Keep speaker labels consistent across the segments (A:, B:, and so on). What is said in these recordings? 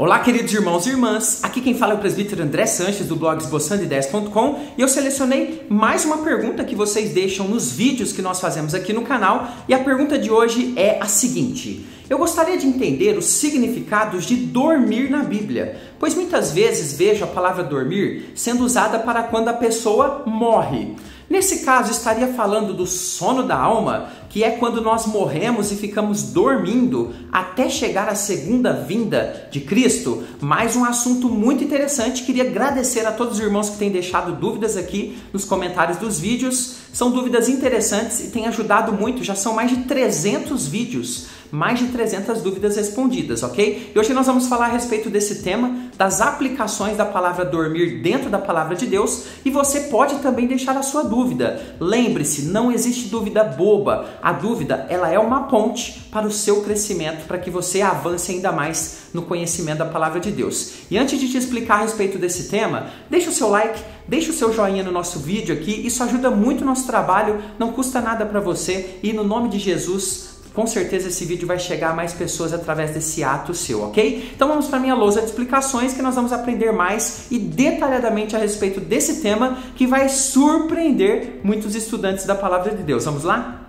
A: Olá, queridos irmãos e irmãs, aqui quem fala é o presbítero André Sanches do blog esboçandoideias.com e eu selecionei mais uma pergunta que vocês deixam nos vídeos que nós fazemos aqui no canal e a pergunta de hoje é a seguinte: eu gostaria de entender os significados de dormir na Bíblia, pois muitas vezes vejo a palavra dormir sendo usada para quando a pessoa morre. Nesse caso, estaria falando do sono da alma, que é quando nós morremos e ficamos dormindo até chegar à segunda vinda de Cristo. Mais um assunto muito interessante. Queria agradecer a todos os irmãos que têm deixado dúvidas aqui nos comentários dos vídeos. São dúvidas interessantes e têm ajudado muito. Já são mais de 300 vídeos, mais de 300 dúvidas respondidas, ok? E hoje nós vamos falar a respeito desse tema, das aplicações da palavra dormir dentro da palavra de Deus, e você pode também deixar a sua dúvida. Lembre-se, não existe dúvida boba. A dúvida, ela é uma ponte para o seu crescimento, para que você avance ainda mais no conhecimento da palavra de Deus. E antes de te explicar a respeito desse tema, deixa o seu like, deixa o seu joinha no nosso vídeo aqui, isso ajuda muito o nosso trabalho, não custa nada para você, e no nome de Jesus, com certeza esse vídeo vai chegar a mais pessoas através desse ato seu, ok? Então vamos para a minha lousa de explicações, que nós vamos aprender mais e detalhadamente a respeito desse tema que vai surpreender muitos estudantes da palavra de Deus. Vamos lá?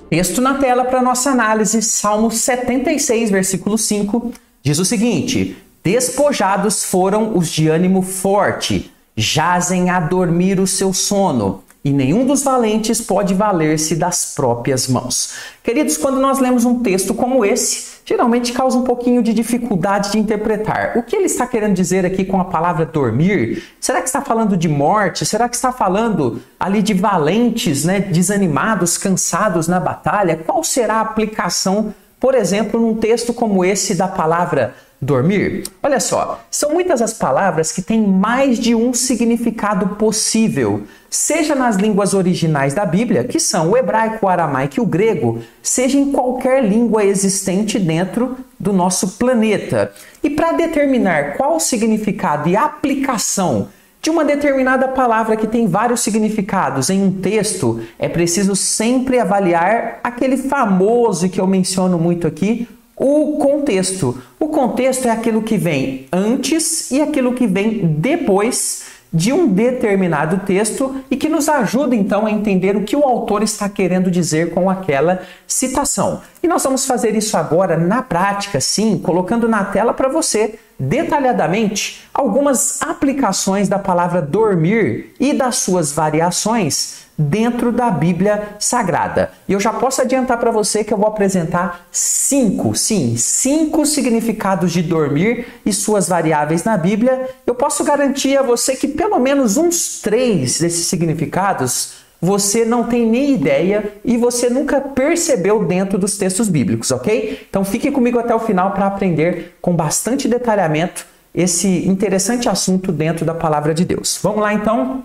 A: Texto na tela para nossa análise, Salmo 76, versículo 5, diz o seguinte: despojados foram os de ânimo forte, jazem a dormir o seu sono, e nenhum dos valentes pode valer-se das próprias mãos. Queridos, quando nós lemos um texto como esse, geralmente causa um pouquinho de dificuldade de interpretar. O que ele está querendo dizer aqui com a palavra dormir? Será que está falando de morte? Será que está falando ali de valentes, desanimados, cansados na batalha? Qual será a aplicação, por exemplo, num texto como esse da palavra dormir? Olha só, são muitas as palavras que têm mais de um significado possível, seja nas línguas originais da Bíblia, que são o hebraico, o aramaico e o grego, seja em qualquer língua existente dentro do nosso planeta. E para determinar qual o significado e aplicação de uma determinada palavra que tem vários significados em um texto, é preciso sempre avaliar aquele famoso que eu menciono muito aqui, o contexto. O contexto é aquilo que vem antes e aquilo que vem depois de um determinado texto e que nos ajuda então a entender o que o autor está querendo dizer com aquela citação. E nós vamos fazer isso agora na prática, sim, colocando na tela para você detalhadamente algumas aplicações da palavra dormir e das suas variações dentro da Bíblia Sagrada. E eu já posso adiantar para você que eu vou apresentar cinco significados de dormir e suas variáveis na Bíblia. Eu posso garantir a você que pelo menos uns 3 desses significados você não tem nem ideia e você nunca percebeu dentro dos textos bíblicos, ok? Então fique comigo até o final para aprender com bastante detalhamento esse interessante assunto dentro da palavra de Deus. Vamos lá então?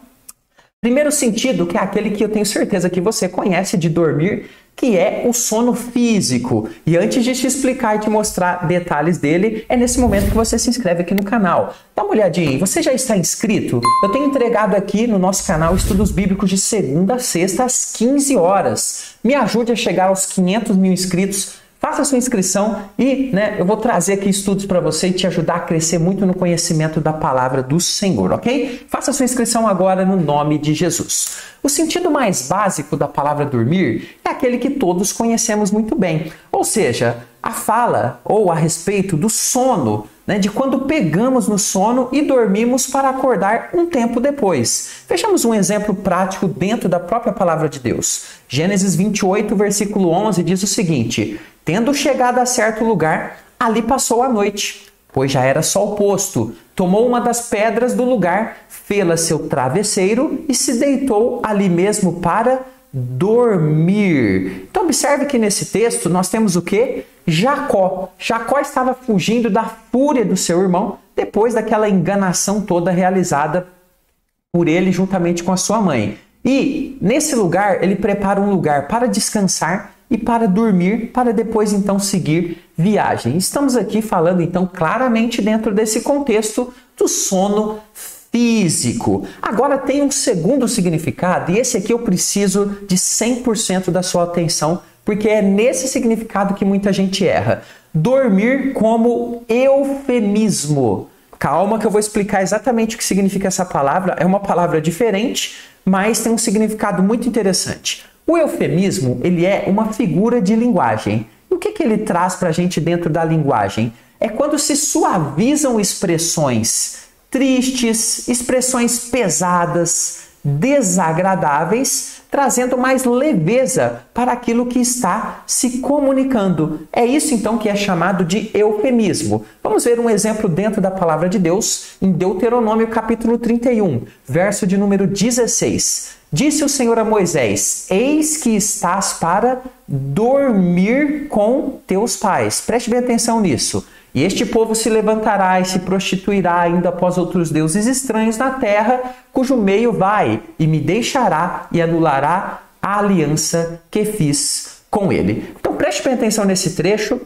A: Primeiro sentido, que é aquele que eu tenho certeza que você conhece de dormir, que é o sono físico. E antes de te explicar e te mostrar detalhes dele, é nesse momento que você se inscreve aqui no canal. Dá uma olhadinha aí, você já está inscrito? Eu tenho entregado aqui no nosso canal estudos bíblicos de segunda a sexta às 15 horas. Me ajude a chegar aos 500 mil inscritos. Faça a sua inscrição e eu vou trazer aqui estudos para você e te ajudar a crescer muito no conhecimento da palavra do Senhor, ok? Faça a sua inscrição agora no nome de Jesus. O sentido mais básico da palavra dormir é aquele que todos conhecemos muito bem, ou seja, a fala ou a respeito do sono, de quando pegamos no sono e dormimos para acordar um tempo depois. Vejamos um exemplo prático dentro da própria palavra de Deus. Gênesis 28, versículo 11 diz o seguinte: tendo chegado a certo lugar, ali passou a noite, pois já era sol posto. Tomou uma das pedras do lugar, fê-la seu travesseiro e se deitou ali mesmo para dormir. Então observe que nesse texto nós temos o quê? Jacó. Jacó estava fugindo da fúria do seu irmão depois daquela enganação toda realizada por ele juntamente com a sua mãe. E nesse lugar ele prepara um lugar para descansar e para dormir, para depois então seguir viagem. Estamos aqui falando então claramente dentro desse contexto do sono físico. Agora tem um segundo significado e esse aqui eu preciso de 100% da sua atenção, porque é nesse significado que muita gente erra. dormir como eufemismo. Calma que eu vou explicar exatamente o que significa essa palavra. É uma palavra diferente, mas tem um significado muito interessante. O eufemismo, ele é uma figura de linguagem. E o que ele traz para a gente dentro da linguagem? É quando se suavizam expressões tristes, expressões pesadas, desagradáveis, trazendo mais leveza para aquilo que está se comunicando. É isso então que é chamado de eufemismo. Vamos ver um exemplo dentro da palavra de Deus, em Deuteronômio capítulo 31, verso de número 16. Disse o Senhor a Moisés: eis que estás para dormir com teus pais. Preste bem atenção nisso. E este povo se levantará e se prostituirá ainda após outros deuses estranhos na terra, cujo meio vai e me deixará e anulará a aliança que fiz com ele. Então preste bem atenção nesse trecho.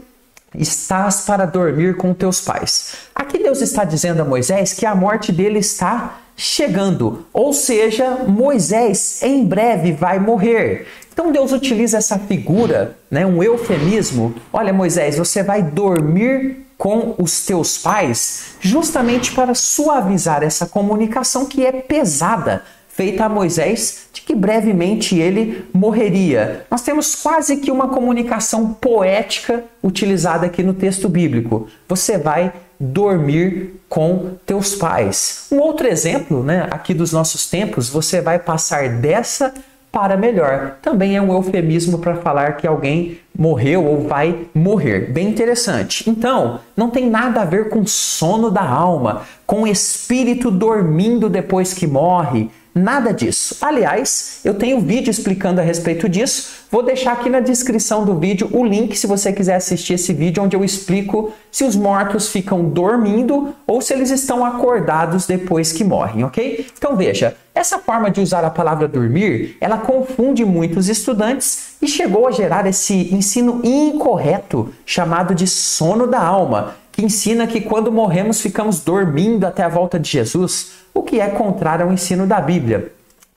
A: Estás para dormir com teus pais. Aqui Deus está dizendo a Moisés que a morte dele está chegando. Ou seja, Moisés em breve vai morrer. Então Deus utiliza essa figura, um eufemismo. Olha, Moisés, você vai dormir com os teus pais, justamente para suavizar essa comunicação que é pesada, feita a Moisés, de que brevemente ele morreria. Nós temos quase que uma comunicação poética utilizada aqui no texto bíblico. Você vai dormir com teus pais. Um outro exemplo, aqui dos nossos tempos, você vai passar dessa para melhor. Também é um eufemismo para falar que alguém morreu ou vai morrer. Bem interessante. Então, não tem nada a ver com sono da alma, com espírito dormindo depois que morre. Nada disso. Aliás, eu tenho um vídeo explicando a respeito disso. Vou deixar aqui na descrição do vídeo o link se você quiser assistir esse vídeo, onde eu explico se os mortos ficam dormindo ou se eles estão acordados depois que morrem, ok? Então veja, essa forma de usar a palavra dormir, ela confunde muitos estudantes e chegou a gerar esse ensino incorreto chamado de sono da alma, que ensina que quando morremos ficamos dormindo até a volta de Jesus, o que é contrário ao ensino da Bíblia.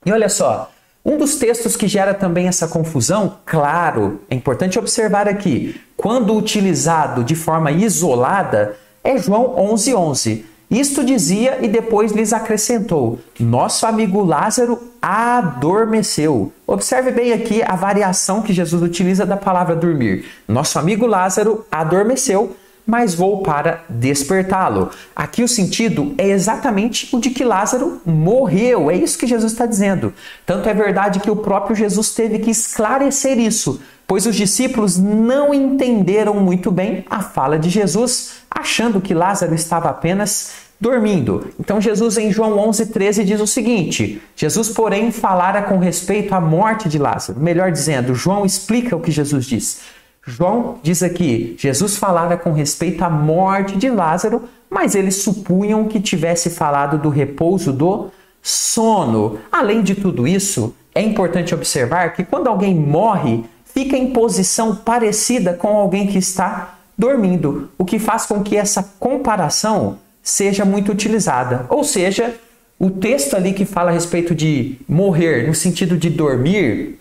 A: E olha só, um dos textos que gera também essa confusão, claro, é importante observar aqui, quando utilizado de forma isolada, é João 11:11. Isto dizia e depois lhes acrescentou: nosso amigo Lázaro adormeceu. Observe bem aqui a variação que Jesus utiliza da palavra dormir. Nosso amigo Lázaro adormeceu, mas vou para despertá-lo. Aqui o sentido é exatamente o de que Lázaro morreu. É isso que Jesus está dizendo. Tanto é verdade que o próprio Jesus teve que esclarecer isso, pois os discípulos não entenderam muito bem a fala de Jesus, achando que Lázaro estava apenas dormindo. Então Jesus em João 11:13 diz o seguinte: Jesus, porém, falara com respeito à morte de Lázaro. Melhor dizendo, João explica o que Jesus diz. João diz aqui, Jesus falara com respeito à morte de Lázaro, mas eles supunham que tivesse falado do repouso do sono. Além de tudo isso, é importante observar que quando alguém morre, fica em posição parecida com alguém que está dormindo, o que faz com que essa comparação seja muito utilizada. Ou seja, o texto ali que fala a respeito de morrer, no sentido de dormir,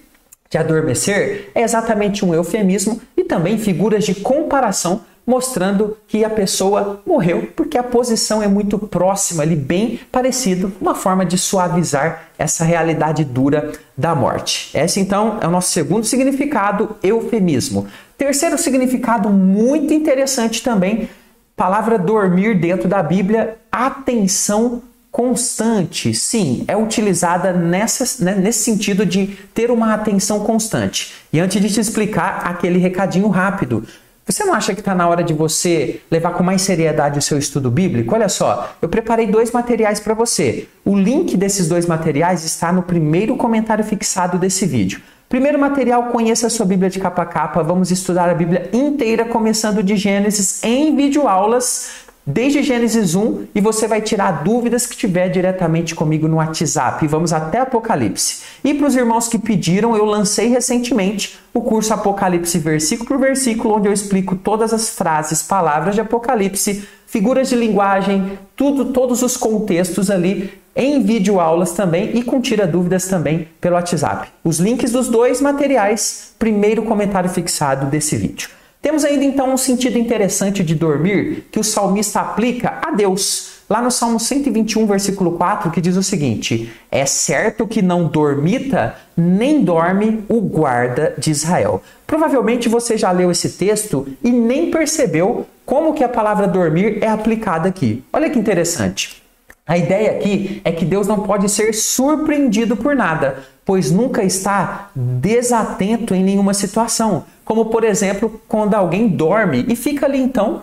A: de adormecer, é exatamente um eufemismo e também figuras de comparação mostrando que a pessoa morreu porque a posição é muito próxima ali, bem parecido, uma forma de suavizar essa realidade dura da morte. Esse então é o nosso segundo significado, eufemismo. Terceiro significado muito interessante também, palavra dormir dentro da Bíblia, atenção constante. Sim, é utilizada nesse sentido de ter uma atenção constante. E antes de te explicar, aquele recadinho rápido. Você não acha que está na hora de você levar com mais seriedade o seu estudo bíblico? Olha só, eu preparei 2 materiais para você. O link desses 2 materiais está no primeiro comentário fixado desse vídeo. Primeiro material, conheça a sua Bíblia de capa a capa. Vamos estudar a Bíblia inteira, começando de Gênesis em videoaulas, desde Gênesis 1, e você vai tirar dúvidas que tiver diretamente comigo no WhatsApp. Vamos até Apocalipse. E para os irmãos que pediram, eu lancei recentemente o curso Apocalipse versículo por versículo, onde eu explico todas as frases, palavras de Apocalipse, figuras de linguagem, todos os contextos ali, em videoaulas também e com tira dúvidas também pelo WhatsApp. Os links dos 2 materiais, primeiro comentário fixado desse vídeo. Temos ainda então um sentido interessante de dormir que o salmista aplica a Deus. Lá no Salmo 121, versículo 4, que diz o seguinte: é certo que não dormita, nem dorme o guarda de Israel. Provavelmente você já leu esse texto e nem percebeu como que a palavra dormir é aplicada aqui. Olha que interessante. A ideia aqui é que Deus não pode ser surpreendido por nada, pois nunca está desatento em nenhuma situação. Como, por exemplo, quando alguém dorme e fica ali então,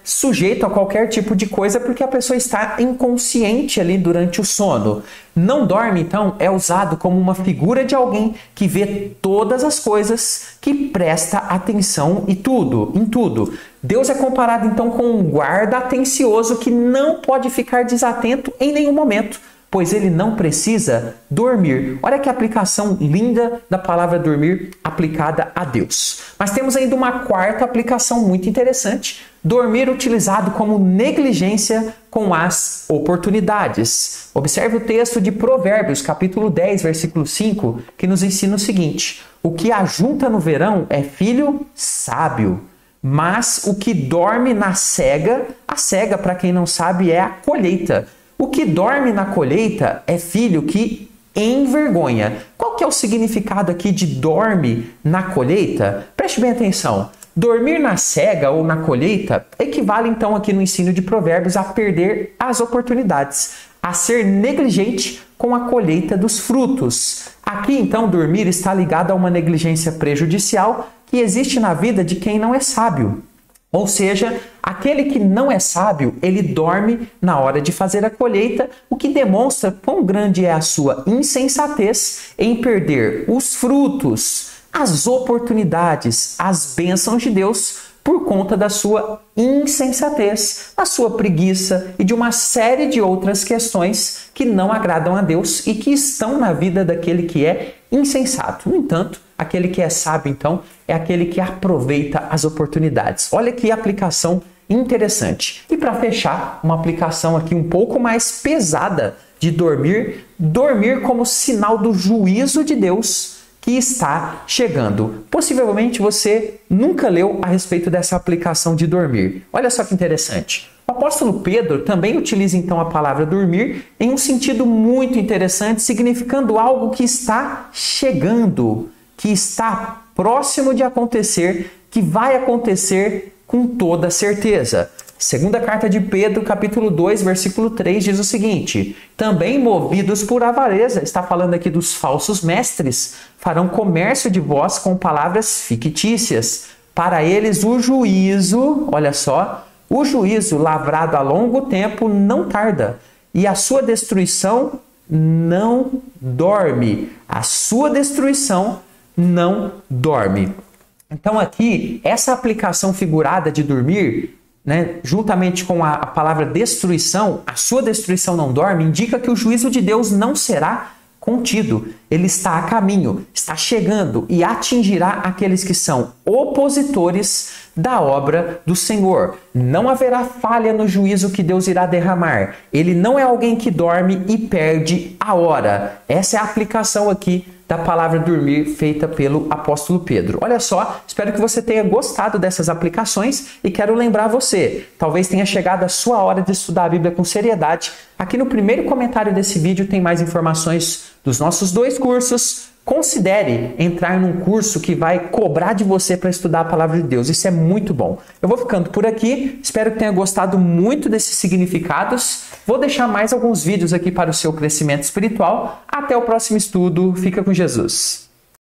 A: sujeito a qualquer tipo de coisa porque a pessoa está inconsciente ali durante o sono. Não dorme, então, é usado como uma figura de alguém que vê todas as coisas, que presta atenção em tudo. Deus é comparado então com um guarda atencioso que não pode ficar desatento em nenhum momento, pois ele não precisa dormir. Olha que aplicação linda da palavra dormir aplicada a Deus. Mas temos ainda uma quarta aplicação muito interessante. Dormir utilizado como negligência com as oportunidades. Observe o texto de Provérbios, capítulo 10, versículo 5, que nos ensina o seguinte: o que ajunta no verão é filho sábio, mas o que dorme na cega, a cega, para quem não sabe, é a colheita. O que dorme na colheita é filho que envergonha. Qual que é o significado aqui de dorme na colheita? Preste bem atenção. Dormir na cega ou na colheita equivale então aqui no ensino de Provérbios a perder as oportunidades, a ser negligente com a colheita dos frutos. Aqui então dormir está ligado a uma negligência prejudicial que existe na vida de quem não é sábio. Ou seja, aquele que não é sábio, ele dorme na hora de fazer a colheita, o que demonstra quão grande é a sua insensatez em perder os frutos, as oportunidades, as bênçãos de Deus por conta da sua insensatez, a sua preguiça e de uma série de outras questões que não agradam a Deus e que estão na vida daquele que é insensato. No entanto, aquele que é sábio, então, é aquele que aproveita as oportunidades. Olha que aplicação interessante. E para fechar, uma aplicação aqui um pouco mais pesada de dormir como sinal do juízo de Deus que está chegando. Possivelmente você nunca leu a respeito dessa aplicação de dormir. Olha só que interessante. O apóstolo Pedro também utiliza então a palavra dormir em um sentido muito interessante, significando algo que está chegando, que está próximo de acontecer, que vai acontecer com toda certeza. Segunda carta de Pedro, capítulo 2, versículo 3, diz o seguinte: também movidos por avareza, está falando aqui dos falsos mestres, farão comércio de vós com palavras fictícias. Para eles o juízo, olha só, o juízo lavrado a longo tempo não tarda, e a sua destruição não dorme. A sua destruição não dorme. Então aqui, essa aplicação figurada de dormir, juntamente com a palavra destruição, a sua destruição não dorme, indica que o juízo de Deus não será contido. Ele está a caminho, está chegando e atingirá aqueles que são opositores da obra do Senhor. Não haverá falha no juízo que Deus irá derramar. Ele não é alguém que dorme e perde a hora. Essa é a aplicação aqui da palavra dormir feita pelo apóstolo Pedro. Olha só, espero que você tenha gostado dessas aplicações e quero lembrar você, talvez tenha chegado a sua hora de estudar a Bíblia com seriedade. Aqui no primeiro comentário desse vídeo tem mais informações dos nossos 2 cursos. Considere entrar num curso que vai cobrar de você para estudar a palavra de Deus. Isso é muito bom. Eu vou ficando por aqui. Espero que tenha gostado muito desses significados. Vou deixar mais alguns vídeos aqui para o seu crescimento espiritual. Até o próximo estudo. Fica com Jesus.